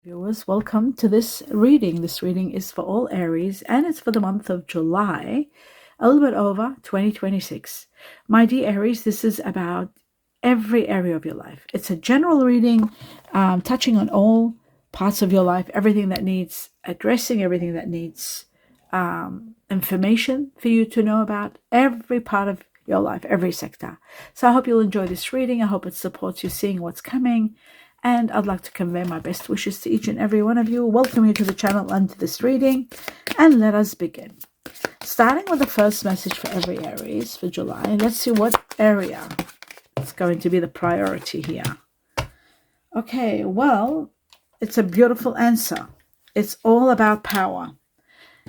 Viewers, welcome to this reading. This reading is for all Aries and it's for the month of July, a little bit over 2026. My dear Aries, this is about every area of your life. It's a general reading, touching on all parts of your life, everything that needs addressing, everything that needs information for you to know about, every part of your life, every sector. So I hope you'll enjoy this reading. I hope it supports you seeing what's coming. And I'd like to convey my best wishes to each and every one of you. Welcome you to the channel and to this reading. And let us begin. Starting with the first message for every Aries for July. Let's see what area is going to be the priority here. Okay, well, it's a beautiful answer. It's all about power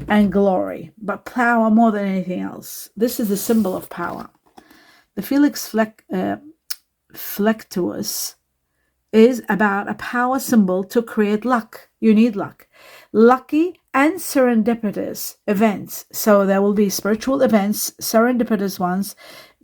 and glory, but power more than anything else. This is the symbol of power. The Felix Flectuous is about a power symbol to create luck. You need luck. Lucky and serendipitous events. So there will be spiritual events, serendipitous ones,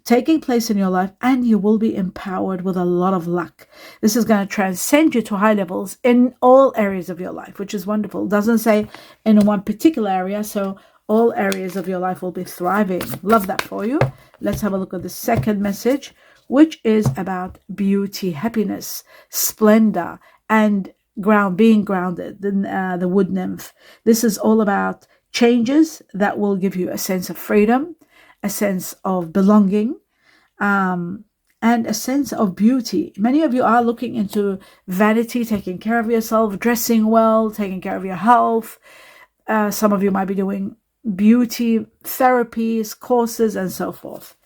taking place in your life, and you will be empowered with a lot of luck. This is going to transcend you to high levels in all areas of your life, which is wonderful. It doesn't say in one particular area, so all areas of your life will be thriving. Love that for you. Let's have a look at the second message, which is about beauty, happiness, splendor, and being grounded, the wood nymph. This is all about changes that will give you a sense of freedom, a sense of belonging, and a sense of beauty. Many of you are looking into vanity, taking care of yourself, dressing well, taking care of your health. Some of you might be doing beauty therapies, courses, and so forth.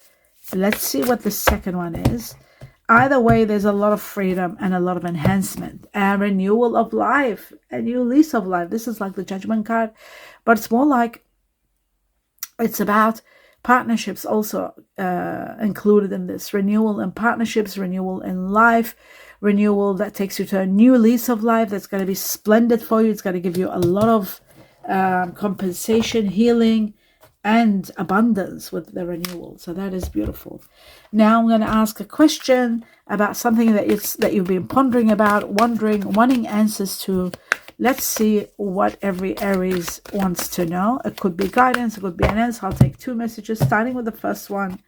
Let's see what the second one is. Either way, there's a lot of freedom and a lot of enhancement and renewal of life, a new lease of life. This is like the Judgment card, but it's more like it's about partnerships also included in this. Renewal in partnerships, renewal in life, renewal that takes you to a new lease of life that's going to be splendid for you. It's going to give you a lot of compensation, healing, and abundance with the renewal. So that is beautiful. Now I'm going to ask a question about something that you've been pondering about, wanting answers to. Let's see what every Aries wants to know. It could be guidance, it could be an answer. I'll take two messages, starting with the first one.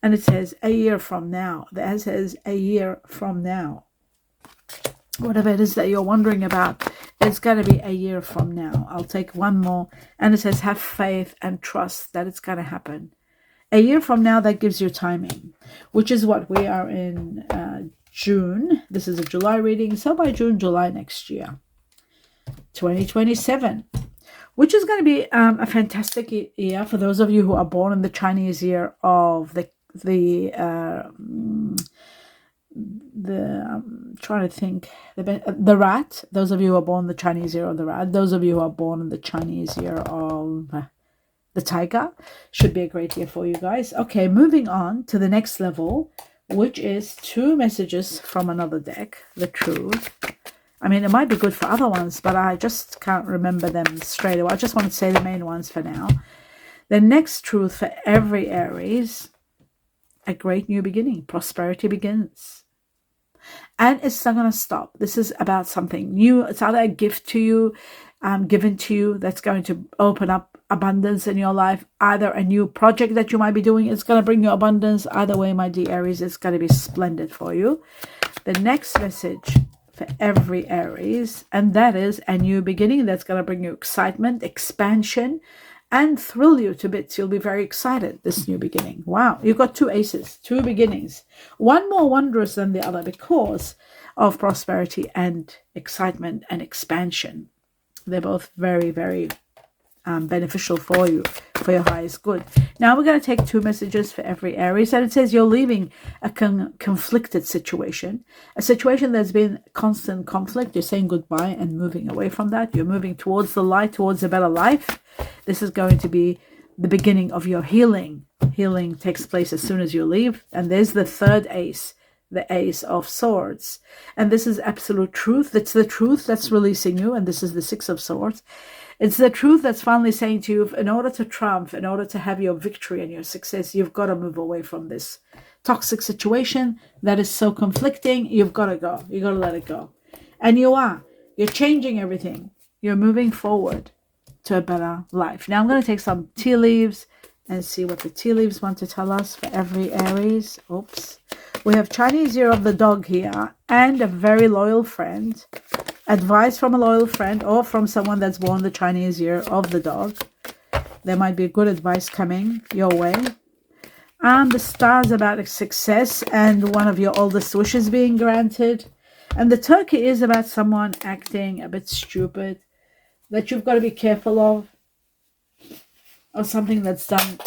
And it says, a year from now. That says, a year from now. Whatever it is that you're wondering about, it's going to be a year from now. I'll take one more. And it says, have faith and trust that it's going to happen. A year from now, that gives you timing, which is what we are in June. This is a July reading. So by June, July next year, 2027, which is going to be a fantastic year for those of you who are born in the Chinese year of the rat. Those of you who are born in the Chinese year of the rat, those of you who are born in the Chinese year of the tiger, should be a great year for you guys. Okay, moving on to the next level, which is two messages from another deck, the truth. I mean, it might be good for other ones, but I just can't remember them straight away. I just want to say the main ones for now. The next truth for every Aries, a great new beginning. Prosperity begins. And it's not going to stop. This is about something new. It's either a gift to you, given to you, that's going to open up abundance in your life. Either a new project that you might be doing is going to bring you abundance. Either way, my dear Aries, it's going to be splendid for you. The next message for every Aries, and that is a new beginning that's going to bring you excitement, expansion, and thrill you to bits. You'll be very excited, this new beginning. Wow, you've got two aces, two beginnings. One more wondrous than the other because of prosperity and excitement and expansion. They're both very, very beneficial for you, for your highest good. Now we're going to take two messages for every Aries, and it says you're leaving a conflicted situation, a situation that's been constant conflict. You're saying goodbye and moving away from that. You're moving towards the light, towards a better life. This is going to be the beginning of your healing. Healing takes place as soon as you leave. And there's the third ace, the Ace of Swords. And this is absolute truth. It's the truth that's releasing you. And this is the Six of Swords. It's the truth that's finally saying to you, in order to triumph, in order to have your victory and your success, you've got to move away from this toxic situation that is so conflicting. You've got to go. You've got to let it go. And you are. You're changing everything. You're moving forward to a better life. Now I'm going to take some tea leaves and see what the tea leaves want to tell us for every Aries. Oops. We have Chinese Year of the Dog here and a very loyal friend. Advice from a loyal friend or from someone that's born the Chinese Year of the Dog. There might be good advice coming your way. And the Star's about success and one of your oldest wishes being granted. And the Turkey is about someone acting a bit stupid that you've got to be careful of. Or something that's done.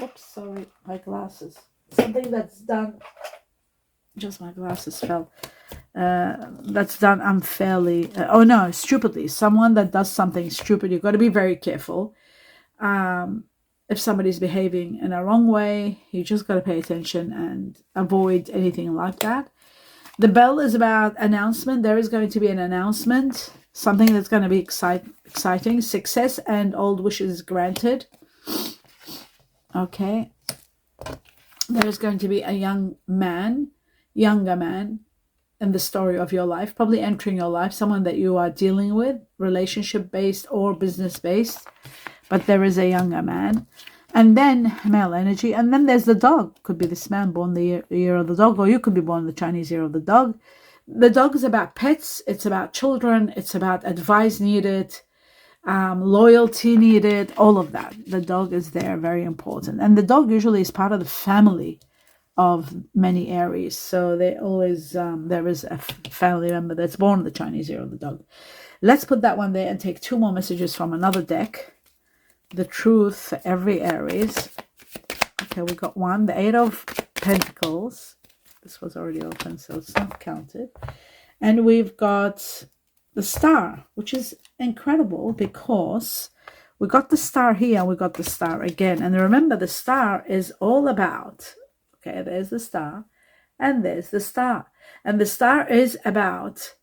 Oops, sorry, my glasses. Something that's done. Just my glasses fell. That's done unfairly. Stupidly. Someone that does something stupid. You've got to be very careful. If somebody's behaving in a wrong way, you just got to pay attention and avoid anything like that. The bell is about announcement. There is going to be an announcement. Something that's going to be exciting. Success and old wishes granted. Okay. There is going to be a younger man in the story of your life, probably entering your life, someone that you are dealing with, relationship-based or business-based. But there is a younger man. And then male energy. And then there's the dog. Could be this man born the year of the dog, or you could be born the Chinese Year of the Dog. The dog is about pets. It's about children. It's about advice needed, loyalty needed, all of that. The dog is there, very important. And the dog usually is part of the family of many Aries. So they always, there is a family member that's born the Chinese Year of the Dog. Let's put that one there and take two more messages from another deck. The truth for every Aries. Okay, we got one. The Eight of Pentacles. This was already open, so it's not counted. And we've got the Star, which is incredible because we got the Star here, we got the Star again. And remember, the Star is all about, okay, there's the Star and there's the Star. And the Star is about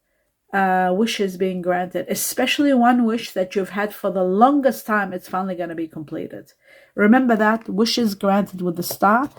wishes being granted, especially one wish that you've had for the longest time. It's finally going to be completed. Remember that, wishes granted with the Star.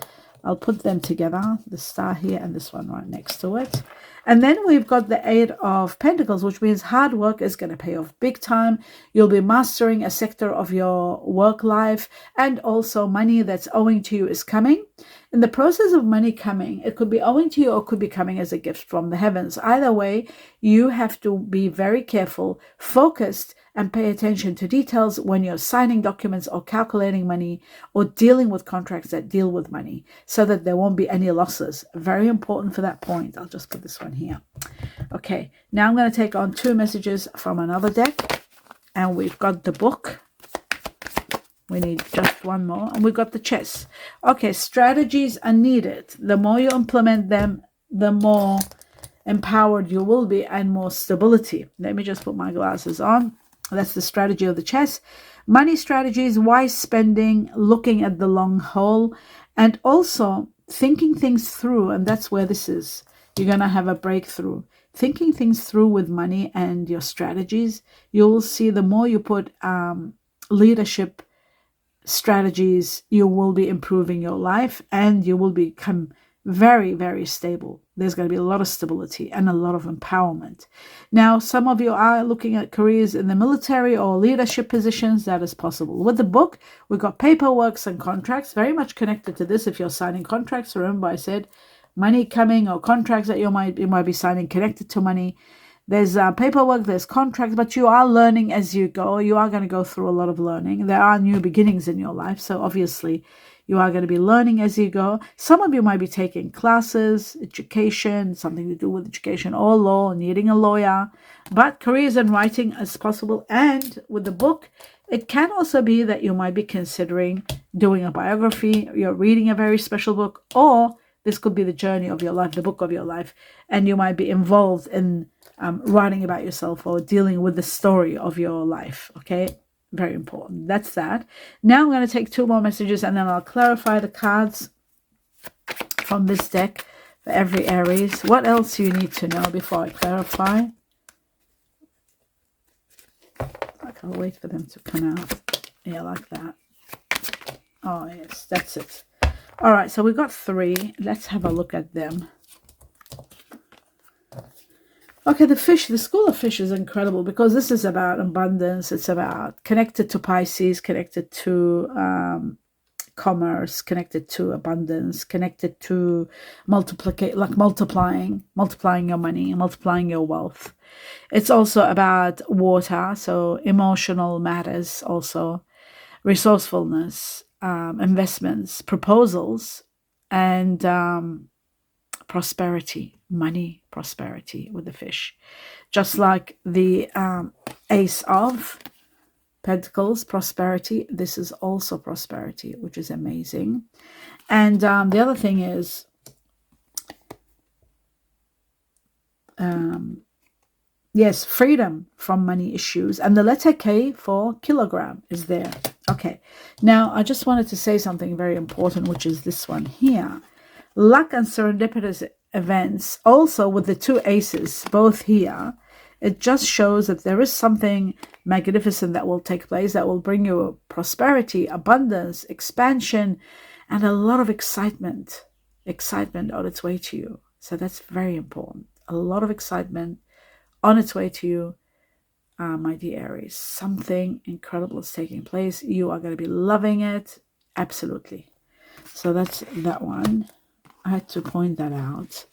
I'll put them together, the Star here and this one right next to it. And then we've got the Eight of Pentacles, which means hard work is going to pay off big time. You'll be mastering a sector of your work life, and also money that's owing to you is coming. In the process of money coming, it could be owing to you or could be coming as a gift from the heavens. Either way, you have to be very careful, focused, and pay attention to details when you're signing documents or calculating money or dealing with contracts that deal with money, so that there won't be any losses. Very important for that point. I'll just put this one here. Okay, now I'm going to take on two messages from another deck, and we've got the book. We need just one more, and we've got the chess. Okay, strategies are needed. The more you implement them, the more empowered you will be and more stability. Let me just put my glasses on. That's the strategy of the chess. Money strategies, wise spending, looking at the long haul, and also thinking things through. And that's where this is. You're going to have a breakthrough. Thinking things through with money and your strategies. You'll see the more you put leadership strategies, you will be improving your life and you will become very, very stable. There's going to be a lot of stability and a lot of empowerment. Now, some of you are looking at careers in the military or leadership positions. That is possible. With the book, we've got paperwork and contracts, very much connected to this. If you're signing contracts, remember I said money coming, or contracts that you might be signing connected to money. There's paperwork, there's contracts, but you are learning as you go. You are going to go through a lot of learning. There are new beginnings in your life, so obviously you are going to be learning as you go. Some of you might be taking classes, education, something to do with education or law, needing a lawyer. But careers in writing is possible. And with the book, it can also be that you might be considering doing a biography. You're reading a very special book, or this could be the journey of your life, the book of your life. And you might be involved in writing about yourself or dealing with the story of your life. Okay. Very important. That's that. Now I'm going to take two more messages and then I'll clarify the cards from this deck for every Aries. What else do you need to know before I clarify? I'll wait for them to come out. Yeah, like that. Oh, yes, that's it. All right, so we've got three. Let's have a look at them. Okay, the fish, the school of fish is incredible because this is about abundance. It's about connected to Pisces, connected to commerce, connected to abundance, connected to multiplying your money, multiplying your wealth. It's also about water, so emotional matters, also resourcefulness, investments, proposals, and prosperity, money, prosperity with the fish. Just like the Ace of Pentacles, prosperity, this is also prosperity, which is amazing. And the other thing is, yes, freedom from money issues. And the letter K for kilogram is there. Okay, now I just wanted to say something very important, which is this one here. Luck and serendipitous events, also with the two aces, both here, it just shows that there is something magnificent that will take place that will bring you prosperity, abundance, expansion, and a lot of excitement on its way to you. So that's very important. A lot of excitement on its way to you, my dear Aries. Something incredible is taking place. You are going to be loving it. Absolutely. So that's that one. I had to point that out.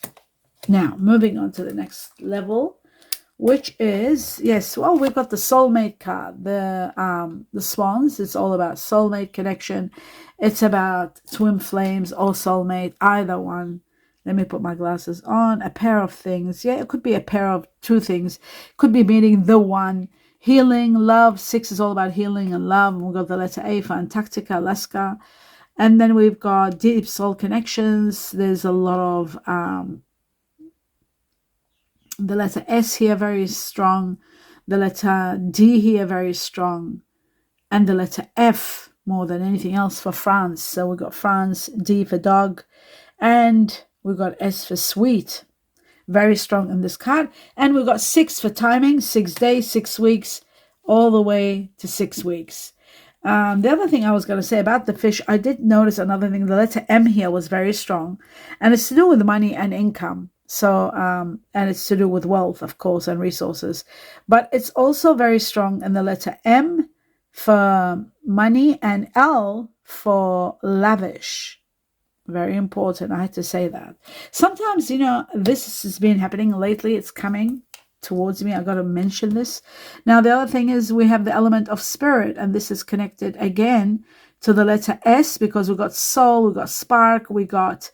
Now, moving on to the next level, which is, yes, well, we've got the Soulmate card, the swans. It's all about soulmate connection. It's about twin flames or soulmate, either one. Let me put my glasses on. A pair of things. Yeah, it could be a pair of two things. Could be meaning the one. Healing, love. 6 is all about healing and love. And we've got the letter A for Antarctica, Alaska. And then we've got deep soul connections. There's a lot of the letter S here, very strong. The letter D here, very strong. And the letter F, more than anything else, for France. So we've got France, D for dog. And we've got S for sweet. Very strong in this card. And we've got 6 for timing, 6 days, 6 weeks, all the way to 6 weeks. The other thing I was going to say about the fish, I did notice another thing. The letter M here was very strong, and it's to do with money and income. So, and it's to do with wealth, of course, and resources. But it's also very strong in the letter M for money and L for lavish. Very important. I had to say that. Sometimes, this has been happening lately. It's coming towards me. I got to mention this. Now, the other thing is we have the element of spirit, and this is connected again to the letter S because we've got soul, we've got spark, we got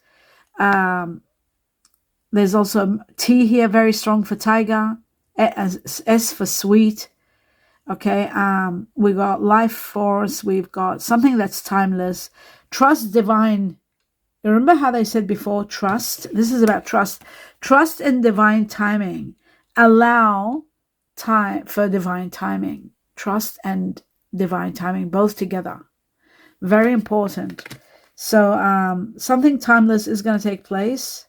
there's also T here, very strong for tiger, S for sweet. Okay, we got life force, we've got something that's timeless, trust, divine. Remember how they said before, trust? This is about trust. Trust in divine timing. Allow time for divine timing. Trust and divine timing, both together. Very important. So something timeless is going to take place,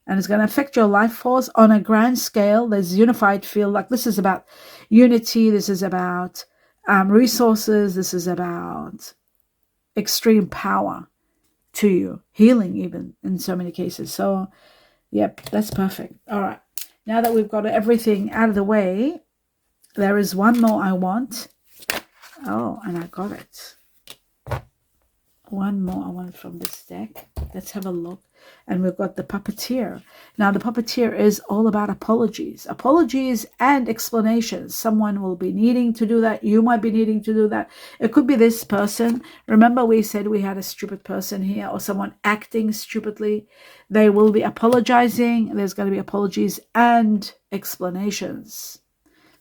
and it's going to affect your life force on a grand scale. There's unified field. Like this is about unity. This is about resources. This is about extreme power to you. Healing even in so many cases. So, yep, that's perfect. All right. Now that we've got everything out of the way, there is one more I want. Oh, and I got it. One more I want from this deck. Let's have a look. And we've got the puppeteer. Now, the puppeteer is all about apologies. Apologies and explanations. Someone will be needing to do that. You might be needing to do that. It could be this person. Remember we said we had a stupid person here or someone acting stupidly. They will be apologizing. There's going to be apologies and explanations.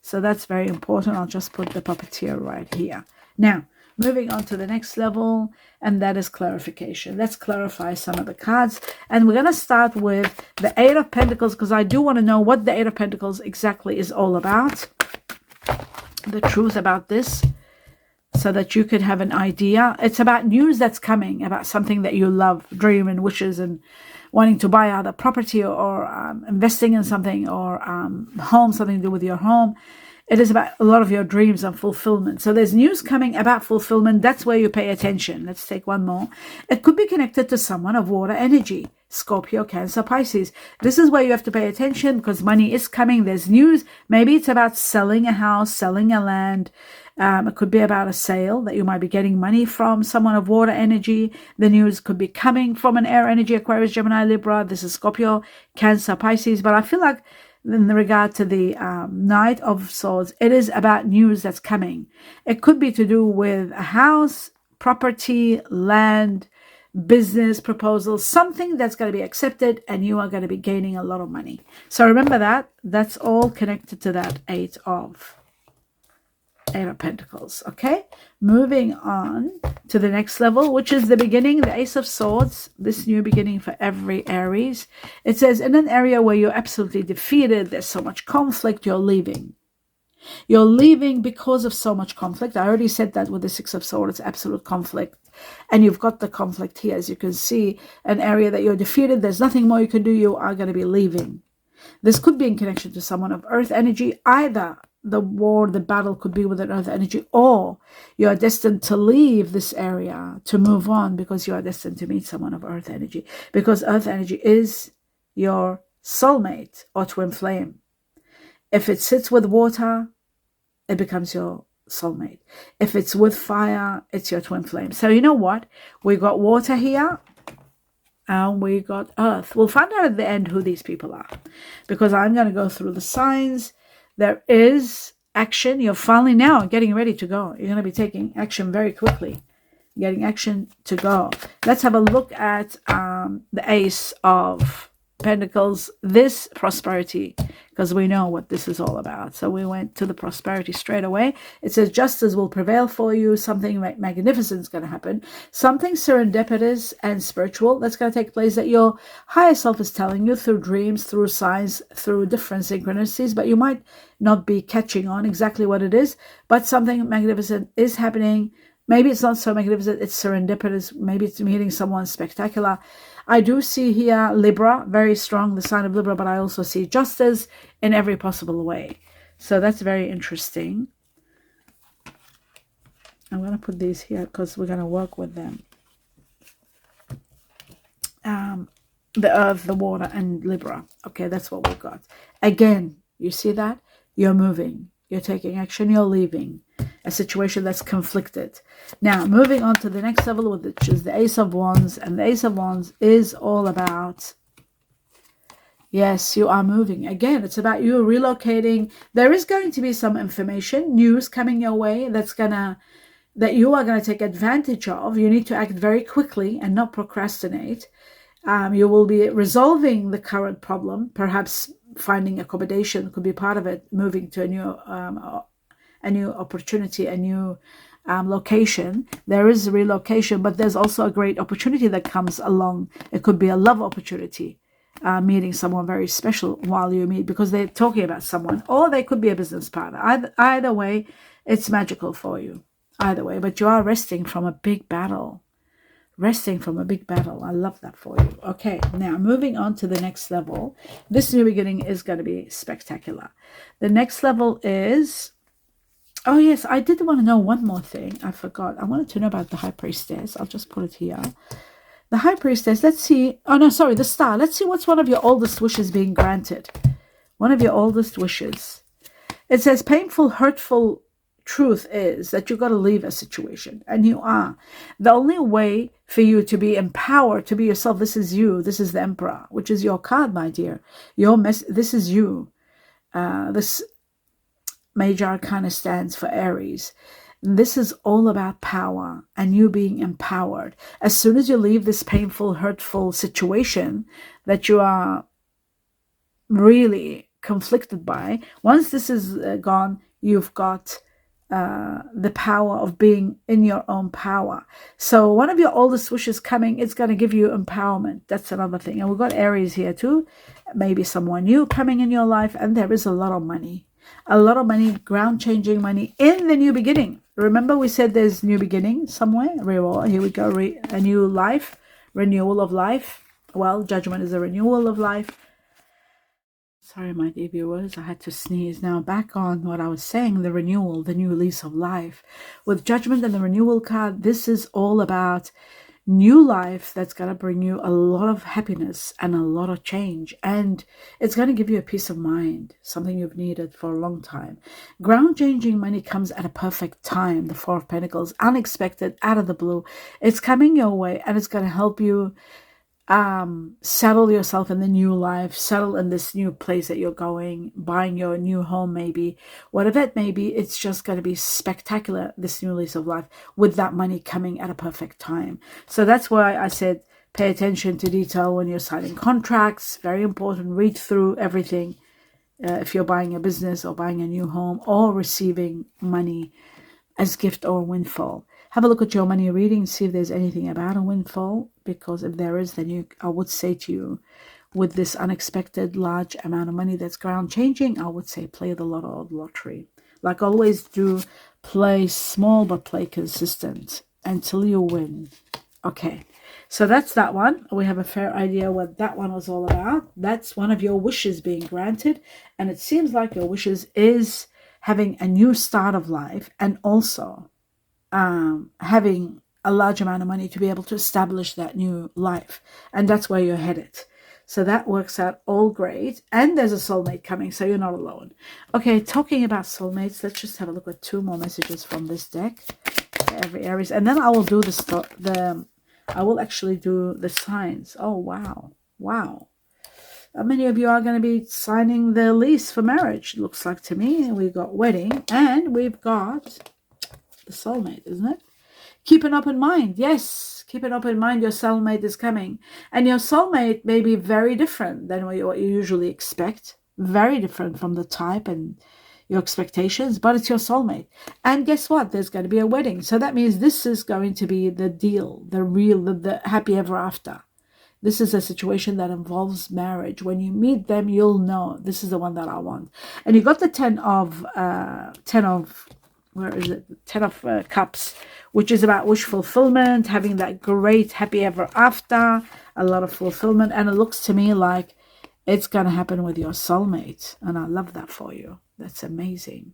So that's very important. I'll just put the puppeteer right here. Now, moving on to the next level, and that is clarification. Let's clarify some of the cards. And we're going to start with the Eight of Pentacles because I do want to know what the Eight of Pentacles exactly is all about. The truth about this, so that you could have an idea. It's about news that's coming, about something that you love, dream and wishes, and wanting to buy either property or investing in something or home, something to do with your home. It is about a lot of your dreams and fulfillment. So there's news coming about fulfillment. That's where you pay attention. Let's take one more. It could be connected to someone of water energy. Scorpio, Cancer, Pisces. This is where you have to pay attention because money is coming. There's news. Maybe it's about selling a house, selling a land. It could be about a sale that you might be getting money from someone of water energy. The news could be coming from an air energy, Aquarius, Gemini, Libra. This is Scorpio, Cancer, Pisces. But I feel like in regard to the Knight of Swords, it is about news that's coming. It could be to do with a house, property, land, business proposal, something that's going to be accepted and you are going to be gaining a lot of money. So remember that. That's all connected to that Eight of Pentacles. Okay, moving on to the next level, which is the beginning, the Ace of Swords, this new beginning for every Aries. It says, in an area where you're absolutely defeated, there's so much conflict, you're leaving. You're leaving because of so much conflict. I already said that with the Six of Swords, absolute conflict. And you've got the conflict here. As you can see, an area that you're defeated, there's nothing more you can do, you are going to be leaving. This could be in connection to someone of earth energy. Either the war, the battle could be with an earth energy, or you are destined to leave this area, to move on, because you are destined to meet someone of earth energy. Because earth energy is your soulmate or twin flame. If it sits with water, it becomes your soulmate. If it's with fire, it's your twin flame. So you know what? We got water here and we got earth. We'll find out at the end who these people are, because I'm going to go through the signs. There is action. You're finally now getting ready to go. You're going to be taking action very quickly. Getting action to go. Let's have a look at the Ace of Pentacles, this prosperity, because we know what this is all about. So we went to the prosperity straight away. It says justice will prevail for you. Something magnificent is going to happen. Something serendipitous and spiritual that's going to take place that your higher self is telling you through dreams, through signs, through different synchronicities, but you might not be catching on exactly what it is, but something magnificent is happening. Maybe it's not so magnificent, it's serendipitous. Maybe it's meeting someone spectacular. I do see here Libra, very strong, the sign of Libra, but I also see justice in every possible way. So that's very interesting. I'm going to put these here because we're going to work with them. The earth, the water, and Libra. Okay, that's what we've got. Again, you see that? You're moving. You're taking action. You're leaving a situation that's conflicted. Now, moving on to the next level, which is the Ace of Wands. And the Ace of Wands is all about, yes, you are moving. Again, it's about you relocating. There is going to be some information, news coming your way that you are going to take advantage of. You need to act very quickly and not procrastinate. You will be resolving the current problem, perhaps finding accommodation could be part of it, moving to a new opportunity, a new location. There is a relocation, but there's also a great opportunity that comes along. It could be a love opportunity, meeting someone very special while you meet, because they're talking about someone, or they could be a business partner. Either way, it's magical for you. Either way, but you are resting from a big battle. Resting from a big battle. I love that for you. Okay, now moving on to the next level. This new beginning is going to be spectacular. The next level is, oh yes, I did want to know one more thing. I forgot. I wanted to know about the High Priestess. I'll just put it here. The High Priestess, let's see. Oh no, sorry, the Star. Let's see what's one of your oldest wishes being granted. One of your oldest wishes. It says painful, hurtful truth is that you got to leave a situation, and you are. The only way for you to be empowered to be yourself, this is you. This is the Emperor, which is your card, my dear. This is you. This Major Arcana stands for Aries. This is all about power and you being empowered. As soon as you leave this painful, hurtful situation that you are really conflicted by, once this is gone, you've got the power of being in your own power. So one of your oldest wishes coming, it's going to give you empowerment. That's another thing. And we've got Aries here too. Maybe someone new coming in your life, and there is a lot of money. A lot of money, ground-changing money in the new beginning. Remember we said there's new beginning somewhere? Here we go. A new life, renewal of life. Well, judgment is a renewal of life. Sorry, my dear viewers, I had to sneeze. Now back on what I was saying, the renewal, the new lease of life. With Judgment and the renewal card, this is all about new life that's going to bring you a lot of happiness and a lot of change. And it's going to give you a peace of mind, something you've needed for a long time. Ground changing money comes at a perfect time. The Four of Pentacles, unexpected, out of the blue. It's coming your way, and it's going to help you settle yourself in the new life, settle in this new place that you're going, buying your new home, maybe whatever it may be. It's just going to be spectacular, this new lease of life, with that money coming at a perfect time. So that's why I said pay attention to detail when you're signing contracts. Very important. Read through everything if you're buying a business or buying a new home or receiving money as gift or windfall. Have a look at your money reading, see if there's anything about a windfall, because if there is, then I would say to you, with this unexpected large amount of money that's ground changing, I would say play the lotto or the lottery. Like always do, play small but play consistent until you win. Okay, so that's that one. We have a fair idea what that one was all about. That's one of your wishes being granted, and it seems like your wishes is having a new start of life, and also having a large amount of money to be able to establish that new life. And that's where you're headed. So that works out all great. And there's a soulmate coming, so you're not alone. Okay, talking about soulmates, let's just have a look at 2 more messages from this deck for every Aries. And then I will do I will actually do the signs. Oh, wow. Wow. Many of you are going to be signing the lease for marriage, looks like to me. We've got wedding, and we've got the soulmate, isn't it? Keep an open mind. Yes, keep an open mind. Your soulmate is coming. And your soulmate may be very different than what you usually expect. Very different from the type and your expectations, but it's your soulmate. And guess what? There's going to be a wedding. So that means this is going to be the deal, the happy ever after. This is a situation that involves marriage. When you meet them, you'll know this is the one that I want. And you got the 10 of Cups, which is about wish fulfillment, having that great happy ever after, a lot of fulfillment. And it looks to me like it's going to happen with your soulmate. And I love that for you. That's amazing.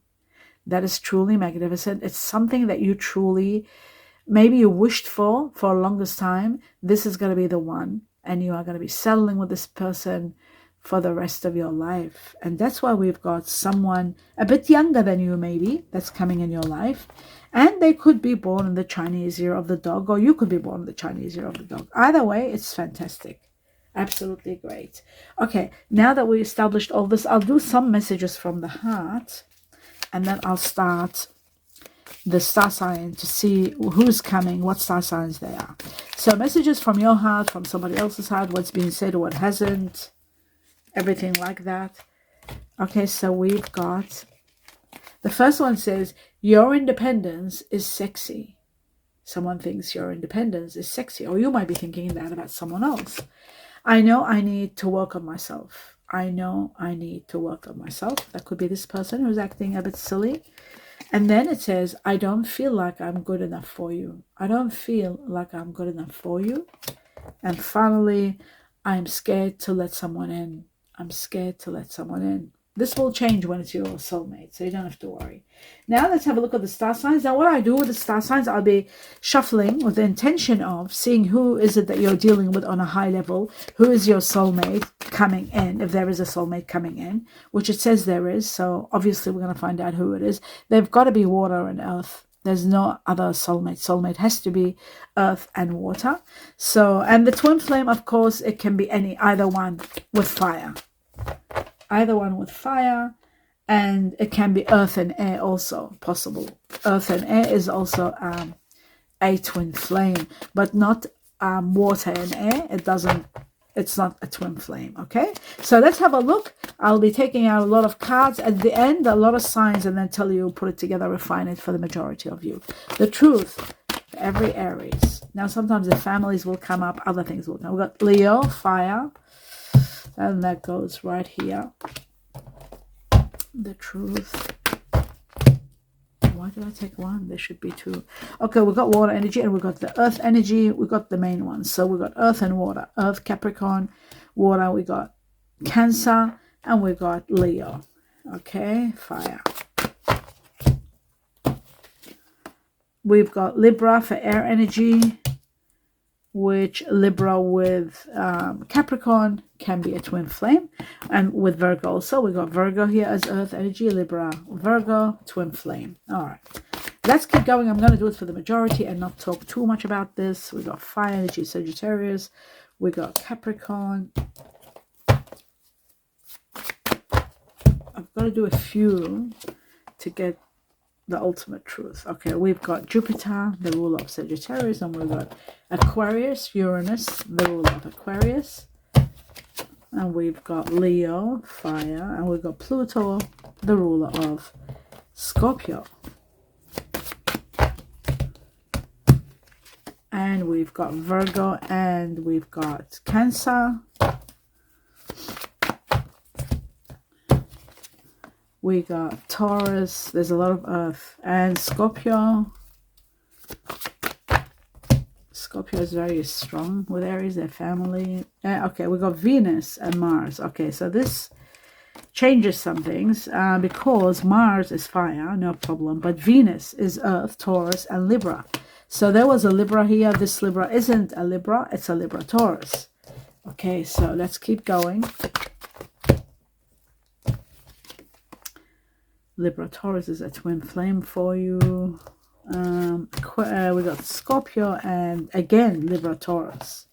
That is truly magnificent. It's something that you truly, maybe you wished for a longest time. This is going to be the one. And you are going to be settling with this person for the rest of your life. And that's why we've got someone a bit younger than you, maybe, that's coming in your life. And they could be born in the Chinese year of the dog, or you could be born in the Chinese year of the dog. Either way, it's fantastic. Absolutely great. Okay, now that we established all this, I'll do some messages from the heart, and then I'll start the star sign to see who's coming, what star signs they are. So messages from your heart, from somebody else's heart, what's being said or what hasn't, everything like that. Okay, so we've got, the first one says, your independence is sexy. Someone thinks your independence is sexy, or you might be thinking that about someone else. I know I need to work on myself. I know I need to work on myself. That could be this person who's acting a bit silly. And then it says, I don't feel like I'm good enough for you. I don't feel like I'm good enough for you. And finally, I'm scared to let someone in. I'm scared to let someone in. This will change when it's your soulmate, so you don't have to worry. Now let's have a look at the star signs. Now what I do with the star signs, I'll be shuffling with the intention of seeing who is it that you're dealing with on a high level, who is your soulmate coming in, if there is a soulmate coming in, which it says there is, so obviously we're going to find out who it is. They've got to be water and earth. There's no other soulmate. Soulmate has to be earth and water. So, and the twin flame, of course, it can be either one with fire. Either one with fire, and it can be earth and air also possible. Earth and air is also a twin flame, but not water and air. It's not a twin flame. Okay, so let's have a look. I'll be taking out a lot of cards at the end, a lot of signs, and then tell you, put it together, refine it for the majority of you. The truth for every Aries. Now sometimes the families will come up, other things will come. We've got Leo, fire. And that goes right here. The truth. Why did I take one? There should be two. Okay, we've got water energy and we've got the earth energy. We've got the main ones. So we've got earth and water. Earth, Capricorn, water. We got Cancer and we've got Leo. Okay, fire. We've got Libra for air energy. which Libra with Capricorn can be a twin flame. And with Virgo also, we got Virgo here as earth energy, Libra, Virgo, twin flame. All right, let's keep going. I'm going to do it for the majority and not talk too much about this. We got fire energy, Sagittarius. We got Capricorn. I've got to do a few to get the ultimate truth. Okay, we've got Jupiter, the ruler of Sagittarius, and we've got Aquarius, Uranus, the ruler of Aquarius, and we've got Leo, fire, and we've got Pluto, the ruler of Scorpio, and we've got Virgo, and we've got Cancer. We got Taurus, there's a lot of earth, and Scorpio. Scorpio is very strong with Aries, their family. Okay, we got Venus and Mars. Okay, so this changes some things because Mars is fire, no problem, but Venus is earth, Taurus, and Libra. So there was a Libra here. This Libra isn't a Libra, it's a Libra Taurus. Okay, so let's keep going. Libra Taurus is a twin flame for you. We got Scorpio and again Libra Taurus.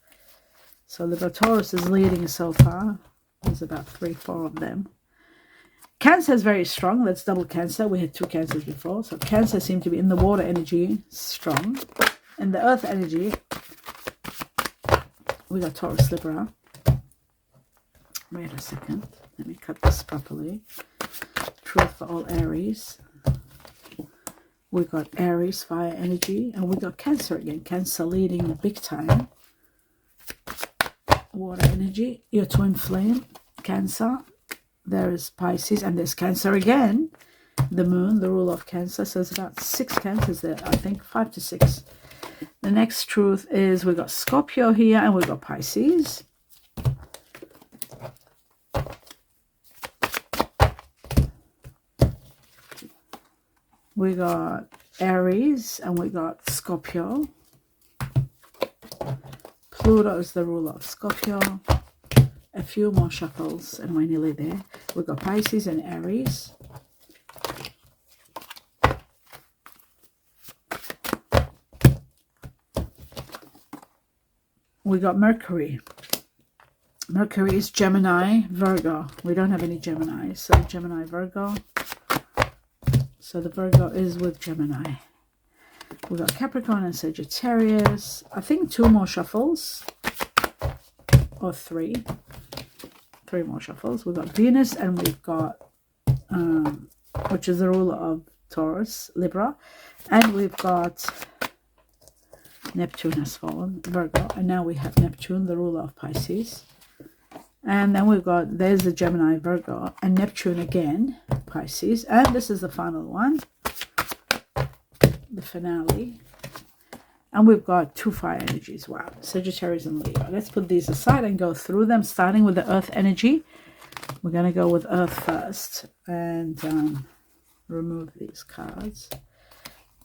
So Libra Taurus is leading so far. There's about 3-4 of them. Cancer is very strong. Let's double Cancer. We had 2 Cancers before. So Cancer seems to be in the water energy, strong. In the earth energy, we got Taurus, Libra. Wait a second. Let me cut this properly. Truth for all Aries. We got Aries, fire energy, and we got Cancer again. Cancer leading big time. Water energy, your twin flame, Cancer. There is Pisces, and there's Cancer again. The moon, the ruler of Cancer. So there's about 6 Cancers there, I think, 5 to 6. The next truth is we got Scorpio here, and we got Pisces. We got Aries and we got Scorpio. Pluto is the ruler of Scorpio. A few more shuffles and we're nearly there. We got Pisces and Aries. We got Mercury. Mercury is Gemini, Virgo. We don't have any Gemini, so Gemini, Virgo. So the Virgo is with Gemini. We got Capricorn and Sagittarius. I think 2 more shuffles. Or 3. 3 more shuffles. We've got Venus and we've got, which is the ruler of Taurus, Libra. And we've got Neptune has fallen, Virgo. And now we have Neptune, the ruler of Pisces. And then we've got, there's the Gemini, Virgo, and Neptune again, Pisces. And this is the final one, the finale. And we've got 2 fire energies. Wow, Sagittarius and Leo. Let's put these aside and go through them, starting with the earth energy. We're going to go with earth first and remove these cards.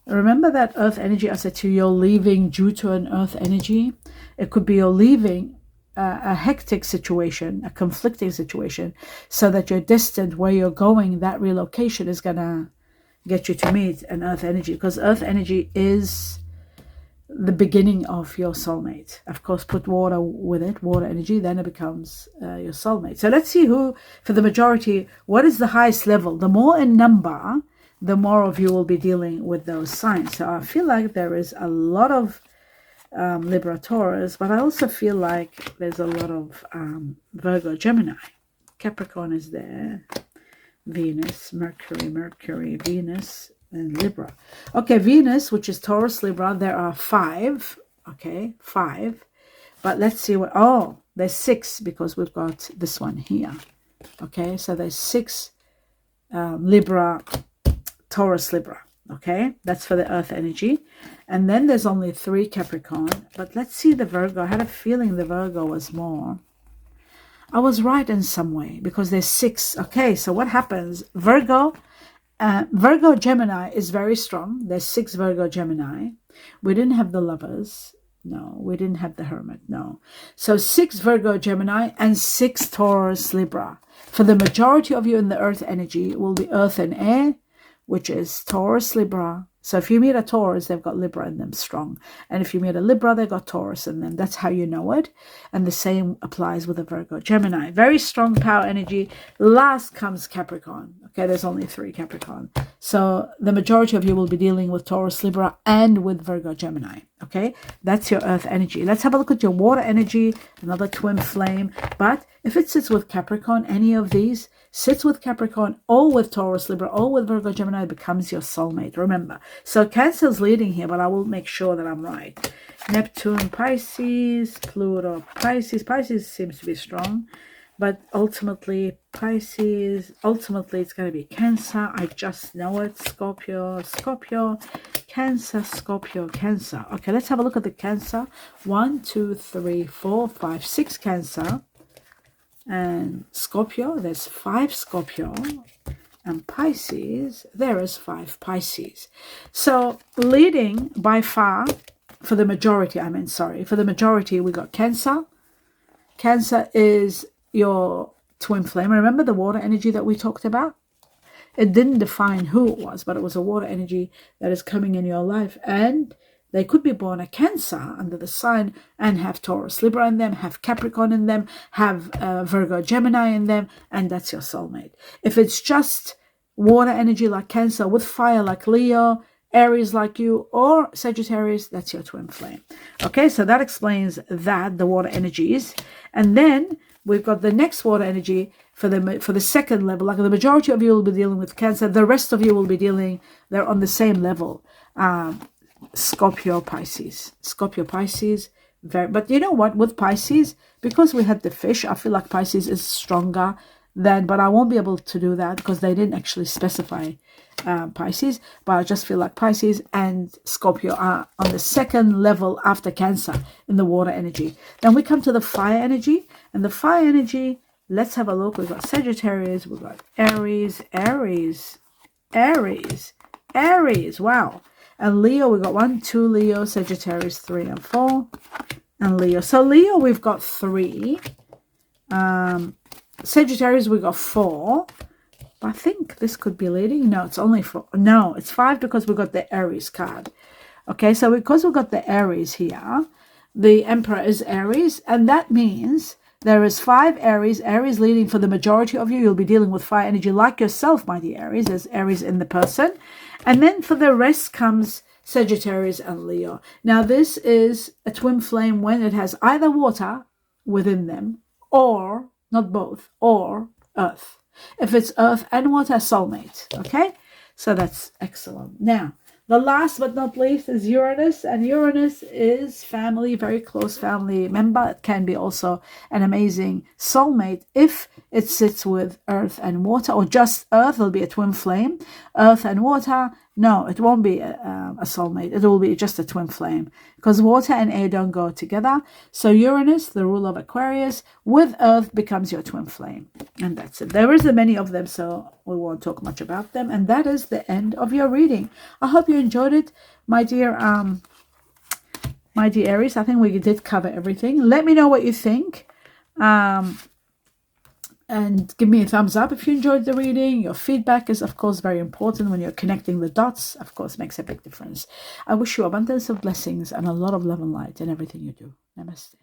Remember that earth energy, I said to you, you're leaving due to an earth energy. It could be you're leaving a hectic situation, a conflicting situation, so that you're distant where you're going. That relocation is going to get you to meet an earth energy, because earth energy is the beginning of your soulmate. Of course, put water with it, water energy, then it becomes your soulmate. So let's see who, for the majority, what is the highest level? The more in number, the more of you will be dealing with those signs. So I feel like there is a lot of Libra Taurus, but I also feel like there's a lot of Virgo Gemini. Capricorn is there, Venus, Mercury, Venus, and Libra. Okay, Venus, which is Taurus, Libra, there are 5. Okay, 5. But let's see what, oh, there's 6 because we've got this one here. Okay, so there's 6 Libra, Taurus, Libra. Okay, that's for the earth energy. And then there's only 3 Capricorn. But let's see the Virgo. I had a feeling the Virgo was more. I was right in some way because there's 6. Okay, so what happens? Virgo Gemini is very strong. There's 6 Virgo Gemini. We didn't have the lovers. No, we didn't have the Hermit. No. So 6 Virgo, Gemini, and 6 Taurus, Libra. For the majority of you in the earth energy, it will be earth and air, which is Taurus, Libra. So if you meet a Taurus, they've got Libra in them strong. And if you meet a Libra, they've got Taurus in them. That's how you know it. And the same applies with a Virgo, Gemini. Very strong power energy. Last comes Capricorn. Okay, there's only 3 Capricorn. So the majority of you will be dealing with Taurus, Libra, and with Virgo, Gemini. Okay, that's your earth energy. Let's have a look at your water energy, another twin flame. But if it sits with Capricorn, any of these sits with Capricorn or with Taurus, Libra, or with Virgo, Gemini, becomes your soulmate. Remember. So Cancer's leading here, but I will make sure that I'm right. Neptune, Pisces, Pluto, Pisces. Pisces seems to be strong. But ultimately, Pisces, ultimately it's going to be Cancer. I just know it. Scorpio, Scorpio, Cancer, Scorpio, Cancer. Okay, let's have a look at the Cancer. 1, 2, 3, 4, 5, 6 Cancer. And Scorpio, there's 5 Scorpio. And Pisces, there is 5 Pisces. So leading by far, for the majority, for the majority, we got Cancer. Cancer is your twin flame. Remember the water energy that we talked about? It didn't define who it was, but it was a water energy that is coming in your life. And they could be born a Cancer under the sign and have Taurus, Libra in them, have Capricorn in them, have Virgo, Gemini in them, and that's your soulmate. If it's just water energy like Cancer with fire like Leo, Aries like you, or Sagittarius, that's your twin flame. Okay, so that explains that, the water energies. And then we've got the next water energy for the second level. Like the majority of you will be dealing with Cancer. The rest of you will be they're on the same level. Scorpio, Pisces. Scorpio, Pisces. But you know what? With Pisces, because we had the fish, I feel like Pisces is stronger than, but I won't be able to do that because they didn't actually specify Pisces. But I just feel like Pisces and Scorpio are on the second level after Cancer in the water energy. Then we come to the fire energy. And the fire energy, let's have a look. We've got Sagittarius, we've got Aries, wow. And Leo, we've got 1, 2 Leo, Sagittarius 3 and 4, and Leo. So Leo, we've got 3. Sagittarius, we've got 4. I think this could be leading. No, it's only 4. No, it's 5 because we've got the Aries card. Okay, so because we've got the Aries here, the Emperor is Aries, and that means there is 5 Aries. Aries leading for the majority of you. You'll be dealing with fire energy like yourself, my dear Aries. There's Aries in the person. And then for the rest comes Sagittarius and Leo. Now, this is a twin flame when it has either water within them or, not both, or earth. If it's earth and water, soulmate. Okay? So that's excellent. Now, the last but not least is Uranus, and Uranus is family, very close family member. It can be also an amazing soulmate if it sits with earth and water, or just earth. It'll be a twin flame. Earth and water, no, it won't be a soulmate. It will be just a twin flame because water and air don't go together. So Uranus, the ruler of Aquarius, with earth becomes your twin flame. And that's it. There isn't many of them, so we won't talk much about them. And that is the end of your reading. I hope you enjoyed it, my dear Aries. I think we did cover everything. Let me know what you think. And give me a thumbs up if you enjoyed the reading. Your feedback is, of course, very important when you're connecting the dots. Of course, makes a big difference. I wish you abundance of blessings and a lot of love and light in everything you do. Namaste.